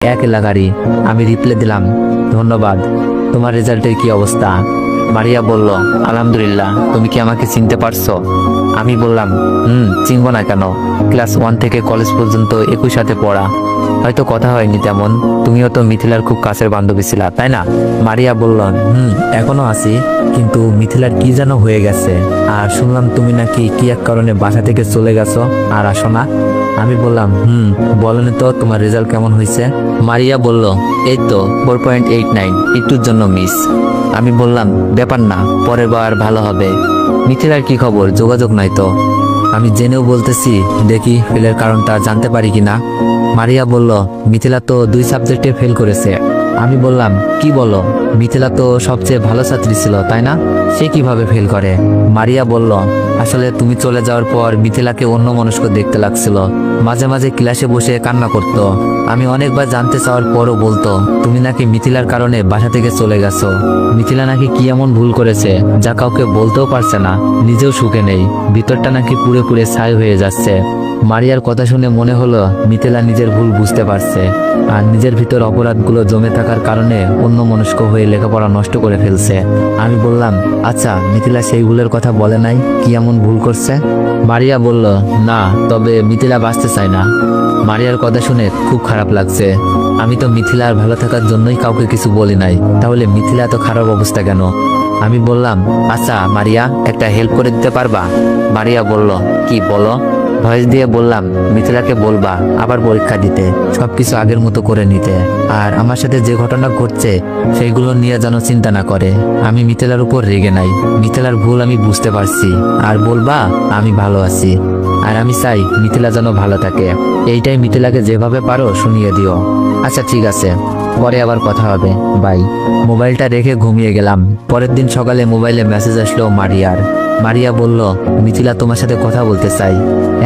এক এলাকারই। আমি রিপ্লাই দিলাম, ধন্যবাদ। তোমার রেজাল্টের কি অবস্থা? মারিয়া বলল, আলহামদুলিল্লাহ। তুমি কি আমাকে চিনতে পারছো? আমি বললাম, চিনবো না কেন? ক্লাস 1 থেকে কলেজ পর্যন্ত একই সাথে পড়া, হয়তো কথা হয়নি তেমন। তুমিও তো মিথিলার খুব কাছের বান্ধবী ছিলা, তাই না? মারিয়া বলল, এখনো আছি, কিন্তু মিথিলার কি যেন হয়ে গেছে। আর শুনলাম তুমি নাকি কি এক কারণে বাসা থেকে চলে গেছো, আর আসো না। আমি বললাম, বলেনি তো তোমার রেজাল্ট কেমন হয়েছে? মারিয়া বলল, এই তো 4.89, একটুর জন্য মিস। আমি বললাম, ব্যাপার না, পরের বার ভালো হবে। মিথিলার কি খবর? যোগাযোগ নাই তো। আমি জেনেও বলতেছি, দেখি ফেলের কারণটা জানতে পারি কিনা। মারিয়া বলল, মিথিলা তো 2 সাবজেক্টে ফেল করেছে। আমি বললাম, কি বলো? মিথিলা তো সবচেয়ে ভালো ছাত্রী ছিল, তাই না? সে কিভাবে ফেল করে? মারিয়া বলল, আসলে তুমি চলে যাওয়ার পর মিথিলাকে অন্যমনস্ক দেখতে লাগছিল। মাঝে মাঝে ক্লাসে বসে কান্না করত। আমি অনেকবার জানতে চাওয়ার পরও বলতো, তুমি নাকি মিথিলার কারণে বাসা থেকে চলে গেছো। মিথিলা নাকি কি এমন ভুল করেছে যা কাউকে বলতেও পারছে না, নিজেও সুখে নেই, ভিতরটা নাকি পুড়ে পুড়ে ছাই হয়ে যাচ্ছে। মারিয়ার কথা শুনে মনে হলো মিথিলা নিজের ভুল বুঝতে পারছে, আর নিজের ভিতর অপরাধগুলো জমে থাকার কারণে অন্যমনস্ক হয়ে লেখাপড়া নষ্ট করে ফেলছে। আমি বললাম, আচ্ছা মিথিলা সেই ভুলের কথা বলে নাই? কি এমন ভুল করছে? মারিয়া বলল, না, তবে মিথিলা বাঁচতে চায় না। মারিয়ার কথা শুনে খুব খারাপ লাগছে। আমি তো মিথিলার ভালো থাকার জন্যই কাউকে কিছু বলি নাই, তাহলে মিথিলা এত খারাপ অবস্থা কেন? আমি বললাম, আচ্ছা মারিয়া, একটা হেল্প করে দিতে পারবা? মারিয়া বলল, কি বলো? ভয়েস দিয়ে বললাম, মিথিলাকে বলবা আবার পরীক্ষা দিতে, সবকিছু আগের মতো করে নিতে, আর আমার সাথে যে ঘটনা ঘটছে সেইগুলো নিয়ে যেন চিন্তা না করে। আমি মিথিলার উপর রেগে নাই, মিথিলার ভুল আমি বুঝতে পারছি। আর বলবা আমি ভালো আছি, আর আমি চাই মিথিলা যেন ভালো থাকে। এইটাই মিথিলাকে যেভাবে পারো শুনিয়ে দিও। আচ্ছা ঠিক আছে, পরে আবার কথা হবে, বাই। মোবাইলটা রেখে ঘুমিয়ে গেলাম। পরের দিন সকালে মোবাইলে মেসেজ আসলো মারিয়ার। মারিয়া বলল, মিথিলা তোমার সাথে কথা বলতে চাই।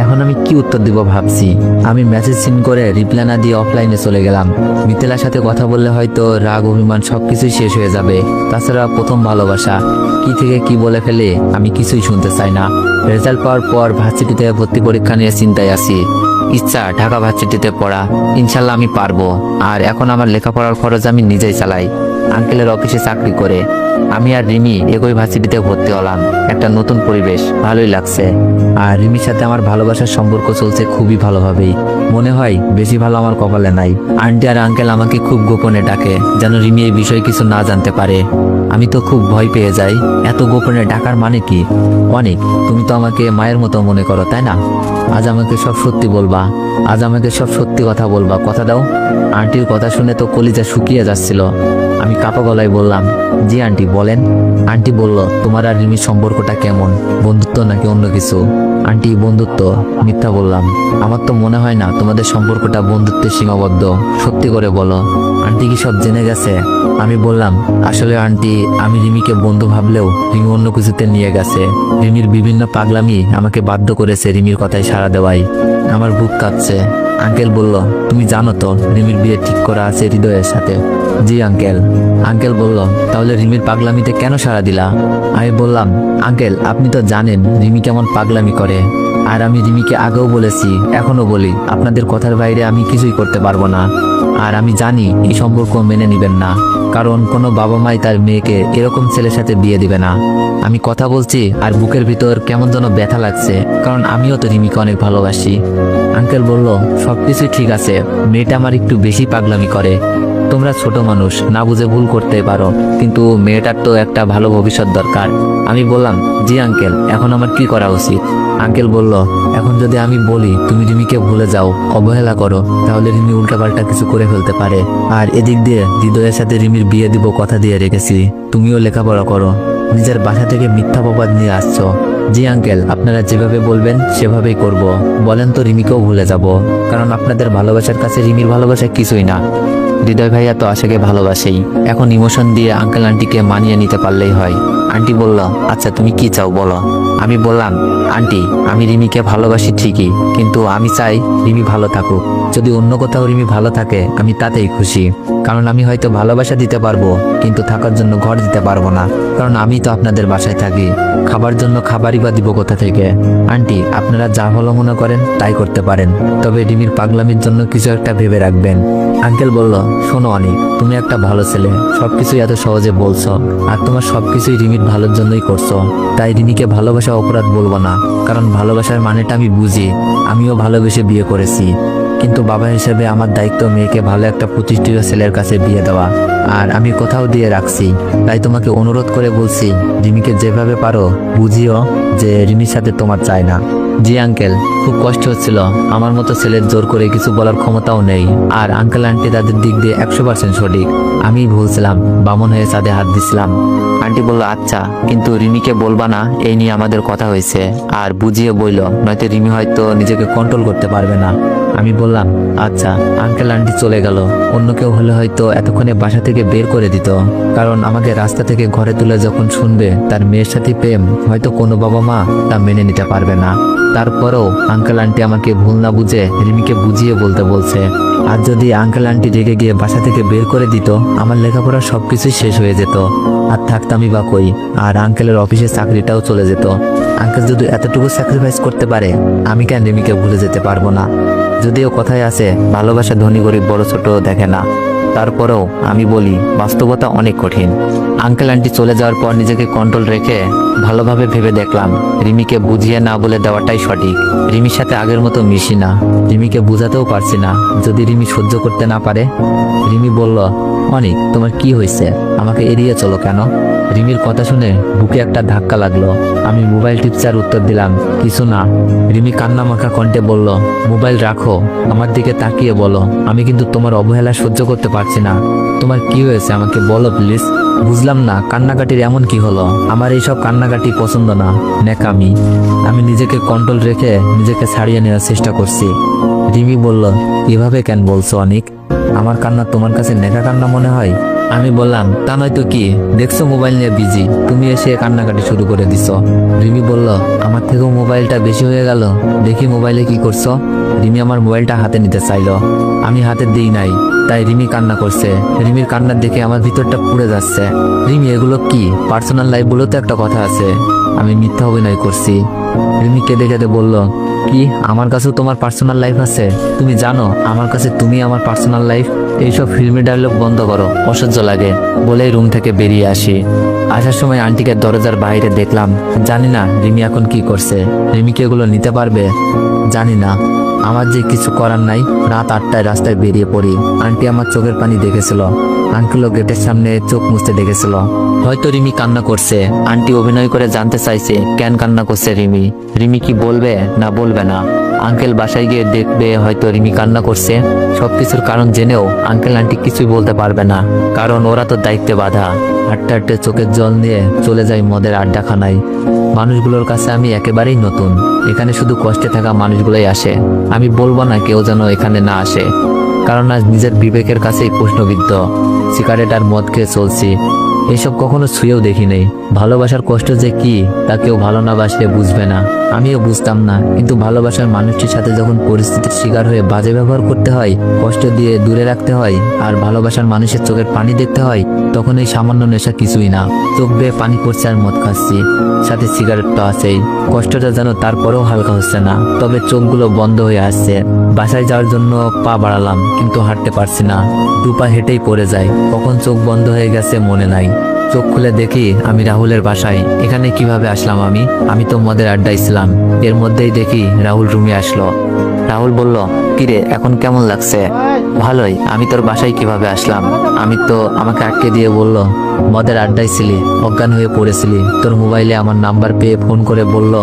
এখন আমি কি উত্তর দিব ভাবছি। আমি মেসেজ সিন করে রিপ্লাই না দিয়ে অফলাইনে চলে গেলাম। মিথিলার সাথে কথা বললে হয়তো রাগ অভিমান সবকিছুই শেষ হয়ে যাবে। তাছাড়া প্রথম ভালোবাসা, কি থেকে কি বলে ফেলে আমি কিছুই শুনতে চাই না। রেজাল্ট পাওয়ার পর ভার্সিটিতে ভর্তি পরীক্ষা নিয়ে চিন্তায় আছি। ইচ্ছা ঢাকা ভার্সিটিতে পড়া, ইনশাল্লাহ আমি পারবো। আর এখন আমার লেখাপড়ার খরচ আমি নিজেই চালাই, আঙ্কেলের অফিসে চাকরি করে। আমি আর রিমি একই ভার্সিটিতে ভর্তি হলাম। একটা নতুন পরিবেশ, ভালোই লাগছে। আর রিমির সাথে আমার ভালোবাসার সম্পর্ক চলছে খুবই ভালোভাবেই। মনে হয় বেশি ভালো আমার কপালে নাই। আন্টি আর আঙ্কেল আমাকে খুব গোপনে ডাকে, যেন রিমি এই বিষয়ে কিছু না জানতে পারে। আমি তো খুব ভয় পেয়ে যাই। এত গোপনে ডাকার মানে কি? অনেক, তুমি তো আমাকে মায়ের মতো মনে করো, তাই না? আজ আমাকে সব সত্যি বলবা, আজ আমাকে সব সত্যি কথা বলবা, কথা দাও। আন্টির কথা শুনে তো কলিজা শুকিয়ে যাচ্ছিল। আমি কাপা গলায় বললাম, জি আন্টি বলেন। আন্টি বলল, তোমার আর রিমির সম্পর্কটা কেমন? বন্ধুত্ব নাকি অন্য কিছু? আন্টি, বন্ধুত্ব। মিথ্যা বললাম, আমার তো মনে হয় না তোমাদের সম্পর্কটা বন্ধুত্বের সীমাবদ্ধ। সত্যি করে বলো, আন্টি কি সব জেনে গেছে? আমি বললাম, আসলে আন্টি, আমি রিমিকে বন্ধু ভাবলেও রিমি অন্য কিছুতে নিয়ে গেছে। রিমির বিভিন্ন পাগলামি আমাকে বাধ্য করেছে রিমির কথায় সাড়া দেওয়াই। আমার বুক কাঁপছে। আঙ্কেল বলল, তুমি জানো তো রিমির বিয়ে ঠিক করা আছে হৃদয়ের সাথে? জি আঙ্কেল। আঙ্কেল বলল, তাহলে রিমির পাগলামিতে কেন সাড়া দিলা? আমি বললাম, আঙ্কেল আপনি তো জানেন রিমি কেমন পাগলামি করে। আর আমি রিমিকে আগেও বলেছি, এখনো বলি, আপনাদের কথার বাইরে আমি কিছুই করতে পারবো না। আর আমি জানি এই সম্পর্ক মেনে নিবেন না, কারণ কোনো বাবা মাই তার মেয়েকে এরকম ছেলের সাথে বিয়ে দিবে না। আমি কথা বলছি আর বুকের ভিতর কেমন যেন ব্যথা লাগছে, কারণ আমিও তো রিমিকে অনেক ভালোবাসি। আঙ্কেল বলল, সবকিছুই ঠিক আছে, মেয়েটা আমার একটু বেশি পাগলামি করে। তোমরা ছোট মানুষ, না বুঝে ভুল করতে পারো, কিন্তু মেয়েটার তো একটা ভালো ভবিষ্যৎ দরকার। আমি বললাম, জি আঙ্কেল, এখন আমার কি করা উচিত? আঙ্কেল বলল, এখন যদি আমি বলি তুমি রিমিকে ভুলে যাও, অবহেলা করো, তাহলে রিমি উল্টাপাল্টা কিছু করে ফেলতে পারে। আর এদিক দিয়ে হৃদয়ের সাথে রিমির বিয়ে দিব কথা দিয়ে রেখেছি। তুমিও লেখাপড়া করো, নিজের বাসা থেকে মিথ্যা প্রবাদ নিয়ে আসছো। জি আঙ্কেল, আপনারা যেভাবে বলবেন সেভাবেই করব। বলেন তো রিমিকেও ভুলে যাব, কারণ আপনাদের ভালোবাসার কাছে রিমির ভালোবাসা কিছুই না। হৃদয় ভাইয়া তো আশাকে ভালোবাসেই, এখন ইমোশন দিয়ে আঙ্কেল আন্টিকে মানিয়ে নিতে পারলেই হয়। আন্টি বলল, আচ্ছা তুমি কি চাও বলো। আমি বললাম, আন্টি আমি রিমিকে ভালোবাসি ঠিকই, কিন্তু আমি চাই রিমি ভালো থাকুক। যদি অন্য কোথাও রিমি ভালো থাকে আমি তাতেই খুশি। কারণ আমি হয়তো ভালোবাসা দিতে পারবো, কিন্তু থাকার জন্য ঘর দিতে পারবো না। কারণ আমি তো আপনাদের বাসায় থাকি, খাবার জন্য খাবারই বা দিব কোথা থেকে? আন্টি আপনারা যা ভালো মনে করেন তাই করতে পারেন, তবে রিমির পাগলামির জন্য কিছু একটা ভেবে রাখবেন। আঙ্কেল বলল, শোনো অনিক, তুমি একটা ভালো ছেলে, সবকিছুই এত সহজে বলছো, আর তোমার সবকিছুই রিমির ভালোর জন্যই করছো। তাই রিমিকে ভালোবাসা অপরাধ বলবো না, কারণ ভালোবাসার মানেটা আমি বুঝি। আমিও ভালোবেসে বিয়ে করেছি, কিন্তু বাবা হিসেবে আমার দায়িত্ব মেয়েকে ভালো একটা প্রতিষ্ঠিত ছেলের কাছে বিয়ে দেওয়া, আর আমি কোথাও দিয়ে রাখছি। তাই তোমাকে অনুরোধ করে বলছি, রিমিকে যেভাবে পারো বুঝিও যে রিমির সাথে তোমার চাই না। জি আঙ্কেল, খুব কষ্ট হচ্ছিল। আমার মতো ছেলের জোর করে কিছু বলার ক্ষমতাও নেই, আর আঙ্কেল আন্টি তাদের দিক দিয়ে 100% সঠিক। আমি ভুলছিলাম, বামন হয়ে চাঁদে হাত দিছিলাম। আন্টি বলল, আচ্ছা, কিন্তু রিমিকে বলবা না, এই নিয়ে আমাদের কথা হয়েছে, আর বুঝিয়ে বইল, নয়তো রিমি হয়তো নিজেকে কন্ট্রোল করতে পারবে না। আমি বললাম, আচ্ছা। আঙ্কেল আন্টি চলে গেল। অন্য কেউ হলে হয়তো এতক্ষণে বাসা থেকে বের করে দিত, কারণ আমাকে রাস্তা থেকে ঘরে তুলে যখন শুনবে তার মেয়ের সাথে প্রেম, হয়তো কোনো বাবা মা তা মেনে নিতে পারবে না। তারপরেও আঙ্কেল আন্টি আমাকে ভুল না বুঝে রিমিকে বুঝিয়ে বলতে বলছে। আর যদি আঙ্কেল আন্টি রেগে গিয়ে বাসা থেকে বের করে দিত, আমার লেখাপড়া সবকিছুই শেষ হয়ে যেত, আর থাকতামই বা কই, আর আঙ্কেলের অফিসে চাকরিটাও চলে যেত। আঙ্কেল যদি এতটুকু স্যাক্রিফাইস করতে পারে, আমি কেন রিমিকে ভুলে যেতে পারবো না? যদিও কথায় আছে, ভালোবাসা ধনী গরিব বড় ছোট দেখে না, তারপরেও আমি বলি বাস্তবতা অনেক কঠিন। আঙ্কেল আন্টি চলে যাওয়ার পর নিজেকে কন্ট্রোল রেখে ভালোভাবে ভেবে দেখলাম, রিমিকে বুঝিয়ে না বলে দেওয়াটাই সঠিক। রিমির সাথে আগের মতো মিশি না, রিমিকে বোঝাতেও পারছি না। যদি রিমি সহ্য করতে না পারে? রিমি বলল, অনিক তোমার কি হয়েছে, আমাকে এড়িয়ে চলো কেন? রিমির কথা শুনে বুকে একটা ধাক্কা লাগলো। আমি মোবাইল টিপচার উত্তর দিলাম, কিছু না। রিমি কান্না মাখা কণ্ঠে বলল, মোবাইল রাখো, আমার দিকে তাকিয়ে বলো, আমি কিন্তু তোমার অবহেলা সহ্য করতে পারছি না। তোমার কি হয়েছে আমাকে বলো প্লিজ। বুঝলাম না কান্নাকাটির এমন কি হলো। আমার এইসব কান্নাকাটি পছন্দ না, ন্যাকামি। আমি নিজেকে কন্ট্রোল রেখে নিজেকে ছাড়িয়ে নেওয়ার চেষ্টা করছি। রিমি বলল, এভাবে কেন বলছো অনিক? আমার কান্না তোমার কাছে নেকা কান্না মনে হয়? আমি বললাম, তা নয়তো কি, দেখছো মোবাইল নিয়ে বিজি, তুমি এসে কান্নাকাটি শুরু করে দিছো। রিমি বলল, আমার থেকেও মোবাইলটা বেশি হয়ে গেল, দেখি মোবাইলে কি করছো। রিমি আমার মোবাইলটা হাতে নিতে চাইলো, আমি হাতে দিই নাই, তাই রিমি কান্না করছে। রিমির কান্নার দেখে আমার ভিতরটা পুড়ে যাচ্ছে। রিমি এগুলো কি? পার্সোনাল লাইফ বলেও তো একটা কথা আছে। আমি মিথ্যা অভিনয় করছি। রিমি কেঁদে কেঁদে বলল, কি আমার কাছেও তোমার পার্সোনাল লাইফ আছে? তুমি জানো আমার কাছে তুমি আমার পার্সোনাল লাইফ? এইসব ফিল্মি ডায়লগ বন্ধ করো, অসহ্য লাগে। বলেই রুম থেকে বেরিয়ে আসি। আসার সময় আন্টিকে দরজার বাইরে দেখলাম। জানি না রিমি এখন কি করছে। রিমি কি এগুলো নিতে পারবে? জানি না। আমার যে কিছু করার নাই, রাত 8টায় রাস্তায় বেরিয়ে পড়ি। আন্টি আমার চোখের পানি দেখেছিল, আঙ্কেলও গেটের সামনে চোখ মুছতে দেখেছিল। হয়তো রিমি কান্না করছে। আন্টি অভিনয় করে জানতে চাইছে কেন কান্না করছে রিমি। রিমি কি বলবে না বলবে না? আঙ্কেল বাসায় গিয়ে দেখবে হয়তো রিমি কান্না করছে। সবকিছুর কারণ জেনেও আঙ্কেল আন্টি কিছুই বলতে পারবে না, কারণ ওরা তো দায়িত্বে বাঁধা। হাঁটতে হাঁটতে চোখের জল নিয়ে চলে যাই মদের আড্ডাখানায়। মানুষগুলোর কাছে আমি একেবারেই নতুন। এখানে শুধু কষ্টে থাকা মানুষগুলোই আসে। আমি বলবো না কেউ যেন এখানে না আসে, কারণ আজ নিজের বিবেকের কাছেই প্রশ্নবিদ্ধ। সিগারেট আর মদ খেয়ে চলছি। এসব কখনো ছুঁয়েও দেখি নেই। ভালোবাসার কষ্ট যে কি তা কেউ ভালো না বাসলে বুঝবে না। আমিও বুঝতাম না, কিন্তু ভালোবাসার মানুষটির সাথে যখন পরিস্থিতির শিকার হয়ে বাজে ব্যবহার করতে হয়, কষ্ট দিয়ে দূরে রাখতে হয়, আর ভালোবাসার মানুষের চোখের পানি দেখতে হয়, তখন এই সামান্য নেশা কিছুই না। চোখ বেয়ে পানি পড়ছে আর মদ খাচ্ছি, সাথে সিগারেট তো আছেই। কষ্টটা যেন তারপরেও হালকা হচ্ছে না, তবে চোখগুলো বন্ধ হয়ে আসছে। বাসায় যাওয়ার জন্য পা বাড়ালাম, কিন্তু হাঁটতে পারছি না। দুপা হেঁটেই পড়ে যায়। কখন চোখ বন্ধ হয়ে গেছে মনে নাই। চোখ খুলে দেখি আমি রাহুলের বাসায়। এখানে কিভাবে আসলাম আমি তো মদের আড্ডায় ছিলাম। এর মধ্যেই দেখি রাহুল রুমে আসলো। রাহুল বলল, কিরে এখন কেমন লাগছে? ভালোই। আমি তোর বাসায় কিভাবে আসলাম? আমি তো আমাকে আটকে দিয়ে বলল, মদের আড্ডায় ছিলি, অজ্ঞান হয়ে পড়েছিলি। তোর মোবাইলে আমার নাম্বার পেয়ে ফোন করে বলল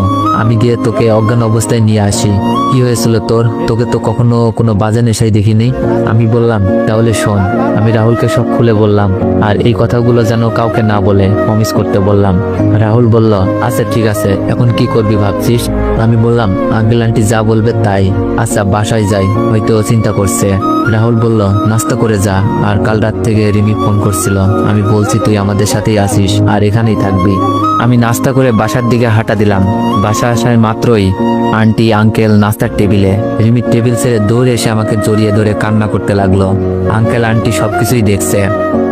আমি গিয়ে তোকে অজ্ঞান অবস্থায় নিয়ে আসি। কি হয়েছিল তোর? তোকে তো কখনো কোনো বাজে নেশায় দেখিনি। আমি বললাম, তাহলে শোন। আমি রাহুলকে সব খুলে বললাম, আর এই কথাগুলো যেন কাউকে না বলে প্রমিস করতে বললাম। রাহুল বলল, আচ্ছা ঠিক আছে, এখন কি করবি ভাবছিস? আমি বললাম, আঙ্কেল আন্টি যা বলবে তাই। আচ্ছা বাসায় যাই, হয়তো ও চিন্তা করছে। রাহুল বলল, নাস্তা করে যা। আর কাল রাত থেকে রিমি ফোন করছিল, আমি বলছি তুই আমাদের সাথেই আসিস আর এখানেই থাকবি। আমি নাস্তা করে বাসার দিকে হাঁটা দিলাম। বাসা আসার মাত্রই আন্টি আঙ্কেল নাস্তার টেবিলে। রিমি টেবিল ছেড়ে দৌড়ে এসে আমাকে জড়িয়ে ধরে কান্না করতে লাগলো। আঙ্কেল আন্টি সবকিছুই দেখছে।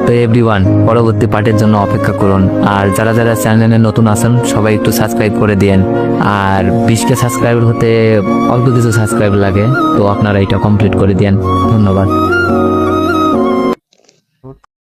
তো এভরিওয়ান, পরবর্তী পার্টের জন্য অপেক্ষা করুন। আর যারা যারা চ্যানেলে নতুন আছেন সবাই একটু সাবস্ক্রাইব করে দিয়েন। আর 20কে সাবস্ক্রাইবার হতে অল্প কিছু সাবস্ক্রাইব লাগে, তো আপনারা এটা কমপ্লিট করে দিয়েন। ধন্যবাদ।